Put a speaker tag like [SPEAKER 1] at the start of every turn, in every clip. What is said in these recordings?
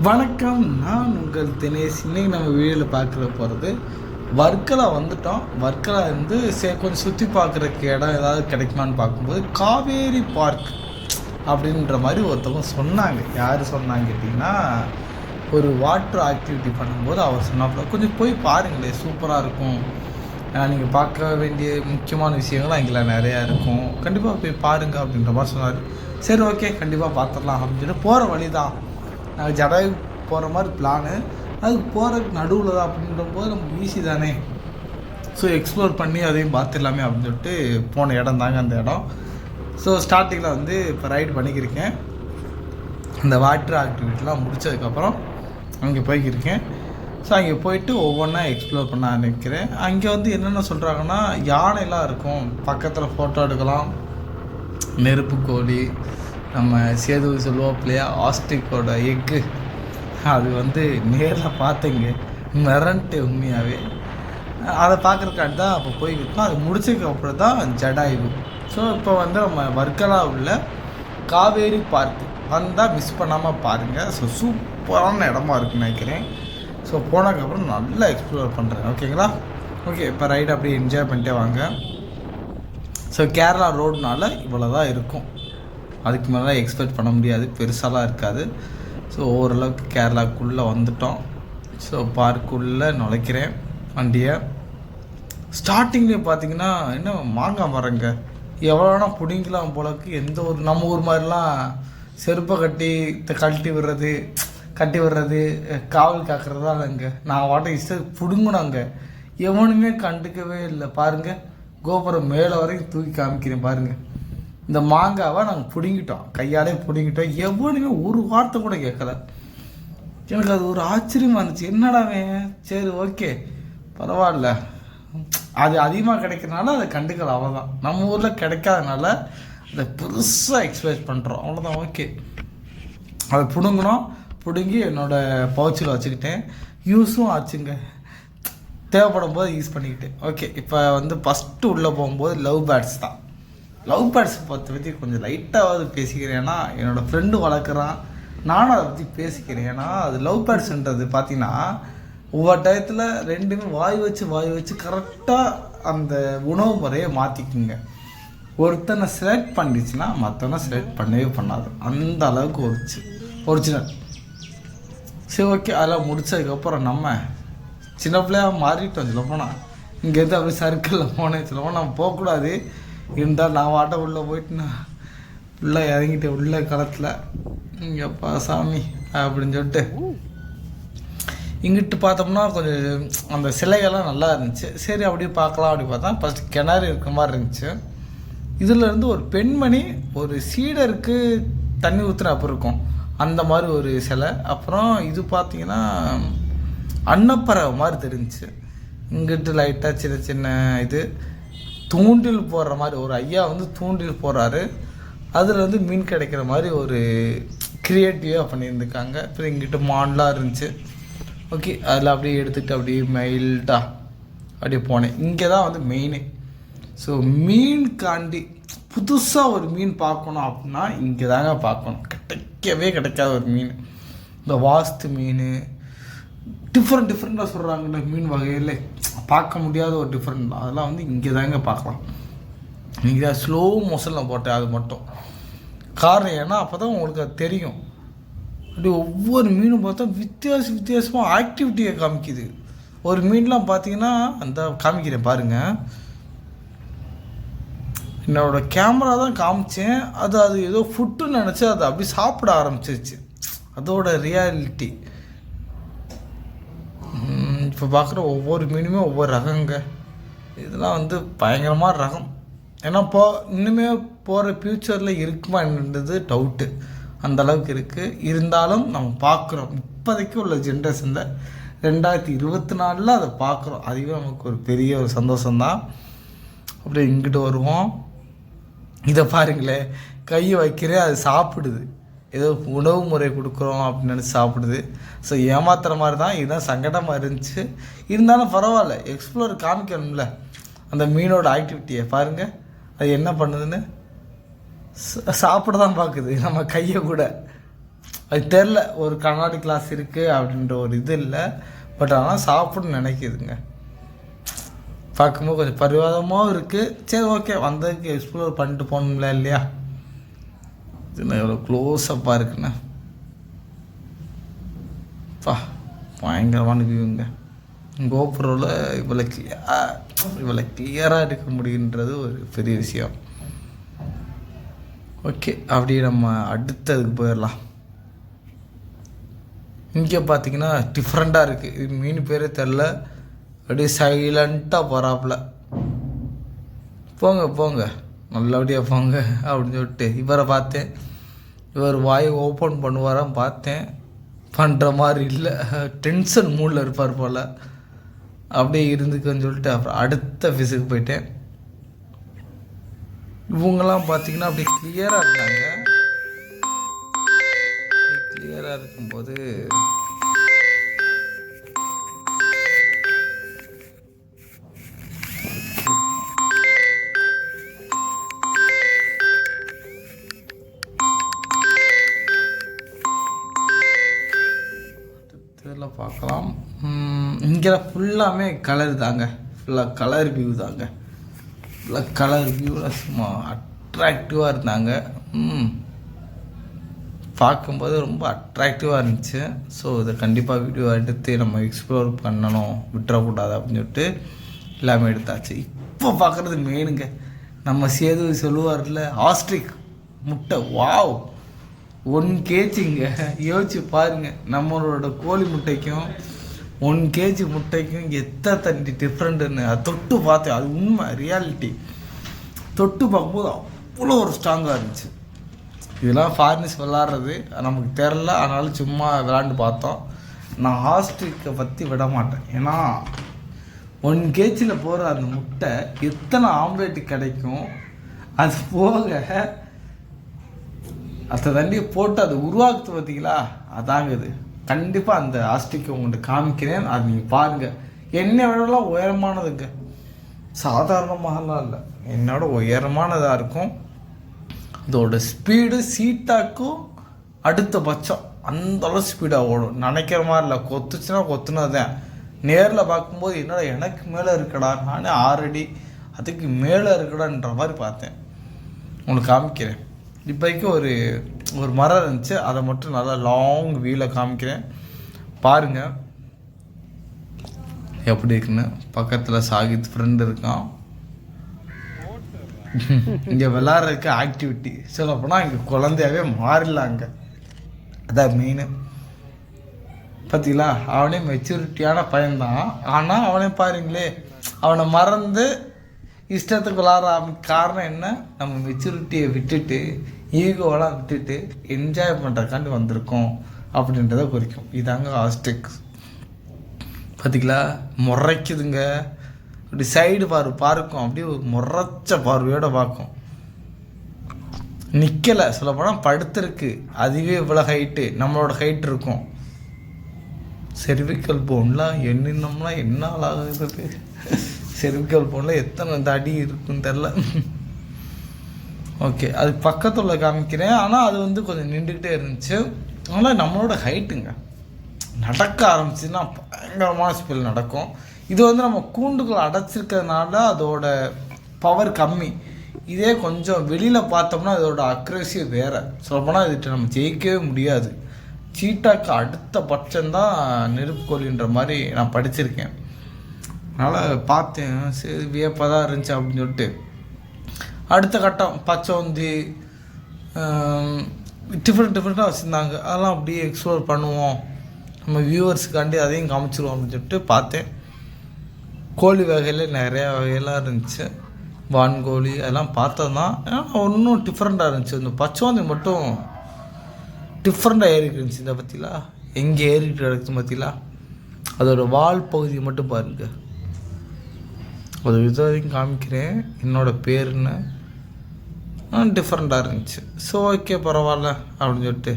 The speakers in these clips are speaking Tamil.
[SPEAKER 1] வணக்கம், நான் உங்கள் தினேஷ். இன்னைக்கு நம்ம வீடியோவில் பார்க்குற போகிறது வர்க்கலா வந்துட்டோம். வர்க்கலா இருந்து கொஞ்சம் சுற்றி பார்க்குறக்கு இடம் ஏதாவது கிடைக்குமான்னு பார்க்கும்போது காவேரி பார்க் அப்படின்ற மாதிரி ஒருத்தவங்க சொன்னாங்க. யார் சொன்னாங்க கேட்டிங்கன்னா, ஒரு வாட்டர் ஆக்டிவிட்டி பண்ணும்போது அவர் சொன்னாப்புல கொஞ்சம் போய் பாருங்களேன், சூப்பராக இருக்கும், நீங்கள் பார்க்க வேண்டிய முக்கியமான விஷயங்கள்லாம் இங்கே நிறையா இருக்கும், கண்டிப்பாக போய் பாருங்கள் அப்படின்ற மாதிரி சொன்னார். சரி, ஓகே, கண்டிப்பாக பார்த்துடலாம் அப்படின்னு சொல்லிட்டு போகிற வழி தான். நாங்கள் ஜடாய் போகிற மாதிரி பிளானு. அதுக்கு போகிறதுக்கு நடுவில் தான் அப்படின்ற போது நமக்கு ஈஸி தானே, ஸோ எக்ஸ்ப்ளோர் பண்ணி அதையும் பார்த்துடலாமே அப்படின்னு சொல்லிட்டு போன இடம் தாங்க அந்த இடம். ஸோ ஸ்டார்டிங்கில் வந்து இப்போ ரைடு பண்ணிக்கிருக்கேன். இந்த வாட்டர் ஆக்டிவிட்டிலாம் முடித்ததுக்கப்புறம் அங்கே போய்க்கிருக்கேன். ஸோ அங்கே போயிட்டு ஒவ்வொன்றா எக்ஸ்ப்ளோர் பண்ண நினைக்கிறேன். அங்கே வந்து என்னென்ன சொல்கிறாங்கன்னா, யானைலாம் இருக்கும், பக்கத்தில் ஃபோட்டோ எடுக்கலாம், நெருப்பு கோழி, நம்ம சேது சொல்லுவோம் இல்லையா, ஆஸ்ட்ரிக்கோட எக்கு, அது வந்து நேரில் பார்த்தேங்க, மிரண்ட்டு உண்மையாகவே. அதை பார்க்குறக்காண்டி தான் அப்போ போய்கிட்டோம். அது முடிச்சதுக்கு அப்புறம் தான் ஜடாயு. ஸோ இப்போ வந்து நம்ம வர்க்கலா உள்ள காவேரி பார்க் வந்தால் மிஸ் பண்ணாமல் பாருங்கள். ஸோ சூப்பரான இடமா இருக்குன்னு நினைக்கிறேன். ஸோ போனதுக்கப்புறம் நல்லா எக்ஸ்ப்ளோர் பண்ணுறேன். ஓகேங்களா? ஓகே, இப்போ ரைடு அப்படியே என்ஜாய் பண்ணிட்டே வாங்க. ஸோ கேரளா ரோடுனால இவ்வளோ தான் இருக்கும், அதுக்கு மேலே எக்ஸ்பெக்ட் பண்ண முடியாது, பெருசாலாம் இருக்காது. ஸோ ஓரளவுக்கு கேரளாக்குள்ளே வந்துட்டோம். ஸோ பார்க்குள்ளே நுழைக்கிறேன் வண்டியை. ஸ்டார்டிங்லேயே பார்த்தீங்கன்னா என்ன மாங்காய் மரங்க, எவ்வளோனா பிடிங்கலாம் போலக்கு. எந்த ஒரு நம்ம ஊர் மாதிரிலாம் செருப்பை கட்டி விடுறது காவல் காக்கிறதா இல்லைங்க. நான் வாட்டை இஷ்டம் பிடுங்கினாங்க, எவனுமே கண்டுக்கவே இல்லை. பாருங்கள், கோபுரம் மேலே வரைக்கும் தூக்கி காமிக்கிறேன் பாருங்கள். இந்த மாங்காவை நாங்கள் பிடுங்கிட்டோம், கையாலே பிடுங்கிட்டோம். எவனுமே ஒரு வார்த்தை கூட கேட்கல. எனக்கு அது ஒரு ஆச்சரியமாக இருந்துச்சு, என்னடாவே. சரி, ஓகே, பரவாயில்ல, அது அதிகமாக கிடைக்கிறதுனால அதை கண்டுக்கல, அவ்வளோதான். நம்ம ஊரில் கிடைக்காதனால அதை புதுசாக எக்ஸ்பெக்ட் பண்ணுறோம், அவ்வளோதான். ஓகே, அதை பிடுங்கி என்னோடய பவுச்சில் வச்சுக்கிட்டேன். யூஸும் ஆச்சுங்க, தேவைப்படும் போது யூஸ் பண்ணிக்கிட்டேன். ஓகே, இப்போ வந்து ஃபஸ்ட்டு உள்ளே போகும்போது லவ் பேர்ட்ஸ் தான். லவ் பேர்ட்ஸை பற்றி கொஞ்சம் லைட்டாவது பேசிக்கிறேன். ஏன்னா என்னோடய ஃப்ரெண்டு வளர்க்குறான், நானும் அதை பற்றி பேசிக்கிறேன். ஏன்னா அது லவ் பேர்ட்ஸுன்றது பார்த்தீங்கன்னா ஒவ்வொரு டயத்தில் ரெண்டுமே வாய் வச்சு கரெக்டாக அந்த உணவு முறையை மாற்றிக்குங்க. ஒருத்தனை செலக்ட் பண்ணிச்சுன்னா மற்றவனை செலக்ட் பண்ணவே பண்ணாது, அந்த அளவுக்கு ஒரிஜினல். சரி, ஓகே, அதெல்லாம் முடித்ததுக்கப்புறம் நம்ம சின்ன பிள்ளையாக மாறிட்டோம். சொல்ல போனால் இங்கேருந்து அப்படியே சர்க்கிளில் போனேன். சொல்ல போனால் நம்ம போகக்கூடாது, இருந்தால் நான் வாட்டை உள்ளே போயிட்டு நான் உள்ளே இறங்கிட்டேன். உள்ள களத்தில் இங்கேப்பா சாமி அப்படின்னு சொல்லிட்டு இங்கிட்டு பார்த்தோம்னா கொஞ்சம் அந்த சிலைகள்லாம் நல்லா இருந்துச்சு. சரி, அப்படியே பார்க்கலாம் அப்படி பார்த்தா ஃபஸ்ட்டு கிணறு இருக்கிற மாதிரி இருந்துச்சு. இதிலேருந்து ஒரு பெண்மணி ஒரு சீடருக்கு தண்ணி ஊற்றுன அப்போ இருக்கும், அந்த மாதிரி ஒரு சிலை. அப்புறம் இது பார்த்திங்கன்னா அன்னப்பறவை மாதிரி தெரிஞ்சிச்சு. இங்கிட்டு லைட்டாக சின்ன சின்ன இது தூண்டில் போடுற மாதிரி ஒரு ஐயா வந்து தூண்டில் போடுறாரு, அதில் வந்து மீன் கிடைக்கிற மாதிரி ஒரு க்ரியேட்டிவாக பண்ணியிருந்துருக்காங்க. அப்புறம் இங்கிட்ட மான்லாம் இருந்துச்சு. ஓகே, அதில் அப்படியே எடுத்துகிட்டு அப்படியே மைல்டாக அப்படியே போனேன். இங்கே தான் வந்து மெயினு. ஸோ மீன் காண்டி புதுசாக ஒரு மீன் பார்க்கணும் அப்படின்னா இங்கே தாங்க பார்க்கணும். கிடைக்காத ஒரு மீன், இந்த வாஸ்து மீன், டிஃப்ரெண்ட்டாக சொல்கிறாங்கல்ல மீன் வகையில், பார்க்க முடியாத ஒரு டிஃப்ரெண்ட், அதெல்லாம் வந்து இங்கே தாங்க பார்க்கலாம். இங்கே ஸ்லோ மோஷனில் போட்டேன், அது மட்டும் காரணம் ஏன்னா அப்போ தான் உங்களுக்கு அது தெரியும். அப்படி ஒவ்வொரு மீனும் பார்த்தா வித்தியாசமாக ஆக்டிவிட்டியை காமிக்குது. ஒரு மீன்லாம் பார்த்தீங்கன்னா அந்த காமிக்கிறேன் பாருங்கள், என்னோட கேமரா தான் காமிச்சேன், அது ஏதோ ஃபுட்டுன்னு நினச்சி அது அப்படி சாப்பிட ஆரம்பிச்சிருச்சு. அதோட ரியாலிட்டி இப்போ பார்க்குற ஒவ்வொரு மீனுமே ஒவ்வொரு ரகங்க. இதெல்லாம் வந்து பயங்கரமான ரகம். ஏன்னா இன்னுமே போகிற ஃப்யூச்சரில் இருக்குமா என்னன்றது டவுட்டு, அந்தளவுக்கு இருக்குது. இருந்தாலும் நம்ம பார்க்குறோம், இப்போதைக்கு உள்ள ஜென்ரேஷனில் 2024 அதை பார்க்குறோம். அதுவே நமக்கு ஒரு பெரிய ஒரு சந்தோஷம்தான். அப்படியே இங்கிட்டு வருவோம். இதை பாருங்களேன், கையை வைக்கிறேன், அது சாப்பிடுது, ஏதோ உணவு முறை கொடுக்குறோம் அப்படின்னு நினச்சி சாப்பிடுது. ஸோ ஏமாத்துற மாதிரி தான், இதுதான் சங்கடமாக இருந்துச்சு. இருந்தாலும் பரவாயில்ல, எக்ஸ்ப்ளோர் காமிக்கணும்ல அந்த மீனோட ஆக்டிவிட்டியை. பாருங்கள் அது என்ன பண்ணுதுன்னு, சாப்பிட தான் பார்க்குது நம்ம கையை கூட. அது தெரில, ஒரு கண்ணாடி கிளாஸ் இருக்குது அப்படின்ற ஒரு இது இல்லை. பட் ஆனால் சாப்பிட்ணுன்னு நினைக்கிதுங்க. பார்க்கும்போது கொஞ்சம் பரிவாதமாகவும் இருக்குது. சரி ஓகே, வந்ததுக்கு எக்ஸ்ப்ளோர் பண்ணிட்டு போகணும்ல இல்லையா. இதுன்னு எவ்வளோ க்ளோஸ்அப்பாக இருக்குண்ணே. பயங்கரமான வியூங்க. கோபுரோவில் இவ்வளோ கிளியராக எடுக்க முடியுன்றது ஒரு பெரிய விஷயம். ஓகே, அப்படியே நம்ம அடுத்ததுக்கு போயிடலாம். இங்கே பார்த்தீங்கன்னா டிஃப்ரெண்ட்டாக இருக்குது. இது மீன் பேரே தெரில. அப்படியே சைலண்ட்டாக போகிறாப்புல. போங்க போங்க நல்லபடியாக போங்க அப்படின்னு சொல்லிட்டு இவரை பார்த்தேன். இவர் வாயை ஓப்பன் பண்ணுவாரான்னு பார்த்தேன். பண்ணுற மாதிரி இல்லை, டென்ஷன் மூடில் இருப்பார் போல். அப்படியே இருந்துக்குன்னு சொல்லிட்டு அப்புறம் அடுத்த ஃபிஸுக்கு போயிட்டேன். இவங்கெல்லாம் பார்த்தீங்கன்னா அப்படியே கிளியராக இருந்தாங்க. கிளியராக இருக்கும்போது இதில் பார்க்கலாம். இங்கே ஃபுல்லாமே கலர் தாங்க, ஃபுல்லாக கலர் வியூ தாங்க. ஃபுல்லாக கலர் வியூவில் சும்மா அட்ராக்டிவாக இருந்தாங்க. பார்க்கும்போது ரொம்ப அட்ராக்டிவாக இருந்துச்சு. ஸோ இதை கண்டிப்பாக வீடியோ எடுத்து நம்ம எக்ஸ்ப்ளோர் பண்ணணும், விட்டுறக்கூடாது அப்படின்னு சொல்லிட்டு எல்லாமே எடுத்தாச்சு. இப்போ பார்க்குறது மெயினுங்க, நம்ம சேது சொல்லுவார்ல, ஆஸ்ட்ரிக் முட்டை. வாவ், 1 kgங்க. யோசிச்சு பாருங்கள், நம்மளோட கோழி முட்டைக்கும் 1 kg முட்டைக்கும் எத்தனை டிஃப்ரெண்ட்டுன்னு. அதை தொட்டு பார்த்தேன், அது உண்மை, ரியாலிட்டி. தொட்டு பார்க்கும்போது அவ்வளோ ஒரு ஸ்ட்ராங்காக இருந்துச்சு. இதெல்லாம் ஃபாரினர்ஸ் விளாட்றது நமக்கு தெரில, ஆனாலும் சும்மா விளாண்டு பார்த்தோம். நான் ஆஸ்ட்ரிக்கை பற்றி விட மாட்டேன். ஏன்னா 1 kgல போகிற அந்த முட்டை எத்தனை ஆம்லேட்டு கிடைக்கும், அது போக அதை தண்ணியை போட்டு அதை உருவாக்குது பார்த்தீங்களா, அதாங்க இது. கண்டிப்பாக அந்த ஆஸ்ட்ரிக்கை உங்கள்கிட்ட காமிக்கிறேன், அது நீங்கள் பாருங்கள். என்னை விடலாம் உயரமானதுங்க, சாதாரணமாகலாம் இல்லை, என்னோட உயரமானதாக இருக்கும். இதோட ஸ்பீடு சீட்டாக்கும் அடுத்த பட்சம் அந்தளவு ஸ்பீடாக ஓடும். நினைக்கிற மாதிரி இல்லை, கொத்துச்சுன்னா கொத்துனதான். நேரில் பார்க்கும்போது என்னோட எனக்கு மேலே இருக்கடா, நானே 6 அடி அதுக்கு மேலே இருக்கடான்ற மாதிரி பார்த்தேன். உங்களுக்கு காமிக்கிறேன். இப்போதைக்கு ஒரு மரம் இருந்துச்சு, அதை மட்டும் நல்லா லாங் வியூவில் காமிக்கிறேன், பாருங்கள் எப்படி இருக்குன்னு. பக்கத்தில் சாகித் ஃப்ரெண்டு இருக்கான். இங்கே விளாட்றதுக்கு ஆக்டிவிட்டி சொல்லப்போனால் இங்கே குழந்தையாகவே மாறிடலாங்க, அதான் மெயின். பார்த்தீங்களா, அவனே மெச்சூரிட்டியான பையன்தான். ஆனால் அவனே பாருங்களே, அவனை மறந்து இஷ்டத்துக்கு விளாட்ற காரணம் என்ன, நம்ம மெச்சூரிட்டியை விட்டுட்டு ஈகோவெல்லாம் விட்டுட்டு என்ஜாய் பண்ணுறதுக்காண்டி வந்திருக்கோம் அப்படின்றத குறிக்கும். இதாங்க ஆஸ்ட்ரிக். பார்த்திங்களா, முறைக்குதுங்க. அப்படி சைடு பார்க்கும், அப்படியே ஒரு முறைச்ச பார்வையோடு பார்க்கும். நிற்கலை, சொல்லப்போனால் படுத்துருக்கு. அதுவே இவ்வளோ ஹைட்டு, நம்மளோட ஹைட் இருக்கும். செர்விக்கல் போன்லாம் எண்ணினோம்னா என்ன ஆகுது. செர்விக்கல் போனில் எத்தனை அடி இருக்குன்னு தெரில. ஓகே, அது பக்கத்தில் காமிக்கிறேன். ஆனால் அது வந்து கொஞ்சம் நின்றுக்கிட்டே இருந்துச்சு. ஆனால் நம்மளோட ஹைட்டுங்க, நடக்க ஆரம்பிச்சுன்னா பயங்கரமான ஸ்பீல் நடக்கும். இது வந்து நம்ம கூண்டுக்குள்ள அடைச்சிருக்கிறதுனால அதோட பவர் கம்மி. இதே கொஞ்சம் வெளியில் பார்த்தோம்னா இதோட அக்ரெசிவ் வேறு. சொல்லப்போனால் இதுகிட்ட நம்ம ஜெயிக்கவே முடியாது. சீட்டாக்கு அடுத்த பட்சம்தான் நெருப்புக்கோழின்ற மாதிரி நான் படிச்சிருக்கேன். அதனால் பார்த்தேன், சரி வியப்பாக தான் இருந்துச்சு அப்படின்னு சொல்லிட்டு. அடுத்த கட்டம் பச்சோந்தி டிஃப்ரெண்ட்டாக வச்சுருந்தாங்க. அதெல்லாம் அப்படியே எக்ஸ்ப்ளோர் பண்ணுவோம், நம்ம வியூவர்ஸுக்காண்டி அதையும் காமிச்சிருவோம் அப்படின்னு சொல்லிட்டு பார்த்தேன். கோழி வகையில் நிறையா வகையெல்லாம் இருந்துச்சு, வான்கோழி அதெல்லாம் பார்த்தது தான். ஒன்றும் டிஃப்ரெண்ட்டாக இருந்துச்சு. இந்த பச்சோந்தி மட்டும் டிஃப்ரெண்ட்டாக ஏறிட்டு இருந்துச்சு. இந்த பற்றிலா எங்கே ஏறிட்டு கிடக்குது பற்றிலா, அதோட வால் பகுதியை மட்டும் பாருங்கள். அது இது வரைக்கும் காமிக்கிறேன் என்னோடய பேருன்னு. டிஃப்ரெண்ட்டாக இருந்துச்சு. ஸோ ஓகே பரவாயில்ல அப்படின்னு சொல்லிட்டு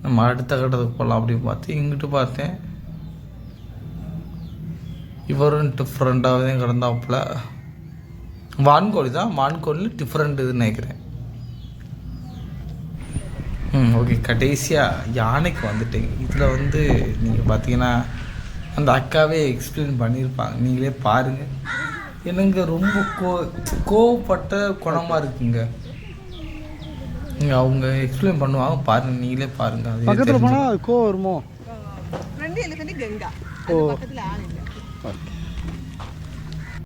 [SPEAKER 1] நம்ம அடுத்த கட்டத்துக்கு போகலாம் அப்படின்னு பார்த்து இங்கிட்டு பார்த்தேன். இவரும் டிஃப்ரெண்ட்டாக தான் கிடந்தாப்புல. வான்கோழி தான், வான்கோழியில் டிஃப்ரெண்ட் இதுன்னு நினைக்கிறேன். ஓகே. கடைசியாக யானைக்கு வந்துட்டீங்க. இதில் வந்து நீங்கள் பார்த்தீங்கன்னா அந்த அக்காவே எக்ஸ்பிளைன் பண்ணியிருப்பாங்க, நீங்களே பாருங்கள். என்னங்க ரொம்ப கோவப்பட்ட குணமாக இருக்குங்க. அவங்க எக்ஸ்பிளைன் பண்ணுவாங்க, பாருங்கள், நீங்களே பாருங்கள். அது
[SPEAKER 2] பக்கத்தில் போனால் கோவம் வருமோ?
[SPEAKER 3] ரெண்டு எலிஃபெண்ட் கங்கா,
[SPEAKER 2] ஓ
[SPEAKER 3] பக்கத்தில் ஆள் இல்லை.
[SPEAKER 2] ஓகே.